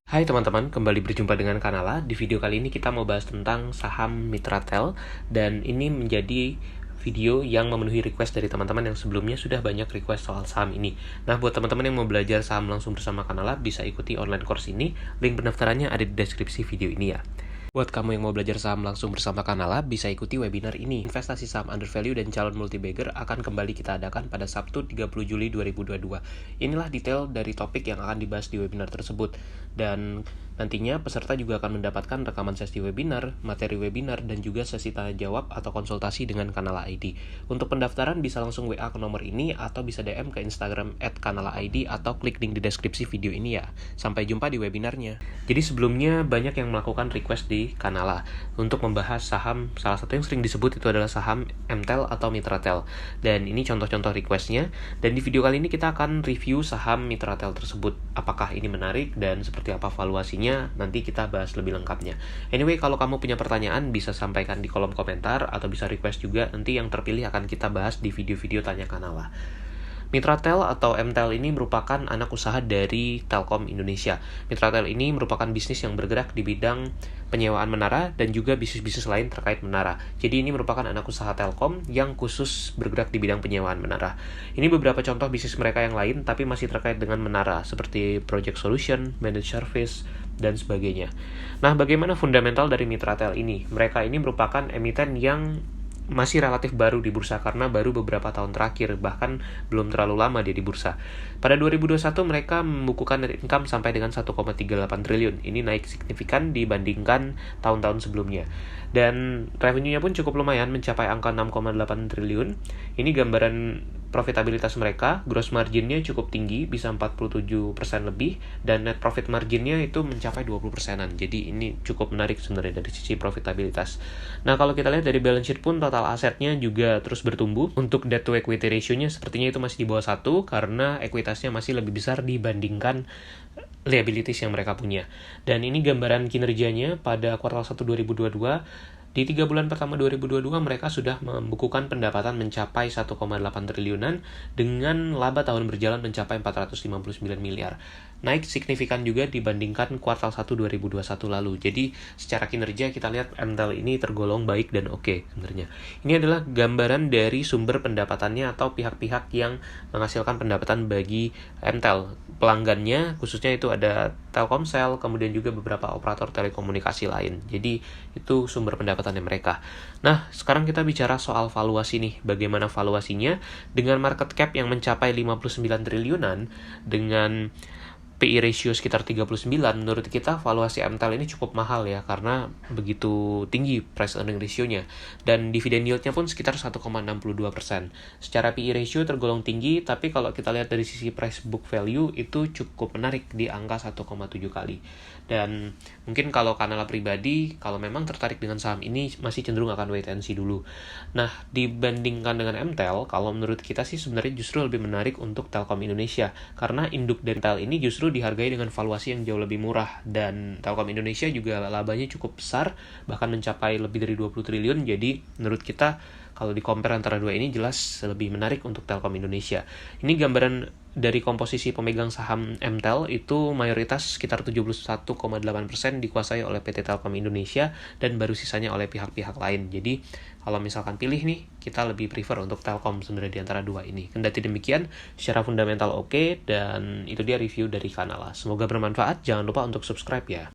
Hai teman-teman, kembali berjumpa dengan Kanala. Di video kali ini kita mau bahas tentang saham Mitratel, dan ini menjadi video yang memenuhi request dari teman-teman yang sebelumnya sudah banyak request soal saham ini. Nah, buat teman-teman yang mau belajar saham langsung bersama Kanala, bisa ikuti online course ini. Link pendaftarannya ada di deskripsi video ini ya. Buat kamu yang mau belajar saham langsung bersama Kanala, bisa ikuti webinar ini. Investasi saham under value dan calon multi-bagger akan kembali kita adakan pada Sabtu 30 Juli 2022. Inilah detail dari topik yang akan dibahas di webinar tersebut. Dan nantinya peserta juga akan mendapatkan rekaman sesi webinar, materi webinar, dan juga sesi tanya jawab atau konsultasi dengan Kanala ID. Untuk pendaftaran bisa langsung WA ke nomor ini atau bisa DM ke Instagram @kanalaid atau klik link di deskripsi video ini ya. Sampai jumpa di webinarnya. Jadi sebelumnya banyak yang melakukan request di Kanala untuk membahas saham. Salah satu yang sering disebut itu adalah saham MTEL atau Mitratel. Dan ini contoh-contoh requestnya. Dan di video kali ini kita akan review saham Mitratel tersebut. Apakah ini menarik dan seperti apa valuasinya, nanti kita bahas lebih lengkapnya. Anyway, kalau kamu punya pertanyaan bisa sampaikan di kolom komentar atau bisa request juga, nanti yang terpilih akan kita bahas di video-video Tanya Kanala. Mitratel atau MTEL ini merupakan anak usaha dari Telkom Indonesia. Mitratel ini merupakan bisnis yang bergerak di bidang penyewaan menara dan juga bisnis-bisnis lain terkait menara. Jadi ini merupakan anak usaha Telkom yang khusus bergerak di bidang penyewaan menara. Ini beberapa contoh bisnis mereka yang lain tapi masih terkait dengan menara seperti project solution, managed service, dan sebagainya. Nah, bagaimana fundamental dari Mitratel ini? Mereka ini merupakan emiten yang masih relatif baru di bursa karena baru beberapa tahun terakhir, bahkan belum terlalu lama dia di bursa. Pada 2021 mereka membukukan net income sampai dengan 1,38 triliun. Ini naik signifikan dibandingkan tahun-tahun sebelumnya. Dan revenue-nya pun cukup lumayan, mencapai angka 6,8 triliun. Ini gambaran profitabilitas mereka. Gross margin-nya cukup tinggi, bisa 47% lebih, dan net profit margin-nya itu mencapai 20%-an. Jadi ini cukup menarik sebenarnya dari sisi profitabilitas. Nah, kalau kita lihat dari balance sheet pun total asetnya juga terus bertumbuh. Untuk debt to equity ratio-nya sepertinya itu masih di bawah 1 karena ekuitasnya masih lebih besar dibandingkan liabilities yang mereka punya. Dan ini gambaran kinerjanya pada kuartal 1 2022. Di 3 bulan pertama 2022 mereka sudah membukukan pendapatan mencapai 1,8 triliunan dengan laba tahun berjalan mencapai 459 miliar. Naik signifikan juga dibandingkan kuartal 1 2021 lalu. Jadi secara kinerja kita lihat MTEL ini tergolong baik dan oke sebenarnya. Ini adalah gambaran dari sumber pendapatannya atau pihak-pihak yang menghasilkan pendapatan bagi MTEL. Pelanggannya khususnya itu ada Telkomsel, kemudian juga beberapa operator telekomunikasi lain. Jadi itu sumber pendapatannya mereka. Nah, sekarang kita bicara soal valuasi nih. Bagaimana valuasinya? Dengan market cap yang mencapai 59 triliunan, dengan PE ratio sekitar 39, menurut kita valuasi MTEL ini cukup mahal ya, karena begitu tinggi price earning ratio-nya. Dan dividend yield-nya pun sekitar 1,62%. Secara PE ratio tergolong tinggi, tapi kalau kita lihat dari sisi price book value itu cukup menarik di angka 1,7 kali. Dan mungkin kalau Kanala pribadi, kalau memang tertarik dengan saham ini, masih cenderung akan wait and see dulu. Nah, dibandingkan dengan MTEL, kalau menurut kita sih sebenarnya justru lebih menarik untuk Telkom Indonesia. Karena induk dari MTEL ini justru dihargai dengan valuasi yang jauh lebih murah. Dan Telkom Indonesia juga labanya cukup besar, bahkan mencapai lebih dari 20 triliun. Jadi menurut kita kalau di-compare antara dua ini jelas lebih menarik untuk Telkom Indonesia. Ini gambaran dari komposisi pemegang saham MTEL itu mayoritas sekitar 71,8% dikuasai oleh PT Telkom Indonesia dan baru sisanya oleh pihak-pihak lain. Jadi kalau misalkan pilih nih, kita lebih prefer untuk Telkom sebenarnya di antara dua ini. Kendati demikian, secara fundamental oke, dan itu dia review dari Kanala. Semoga bermanfaat, jangan lupa untuk subscribe ya.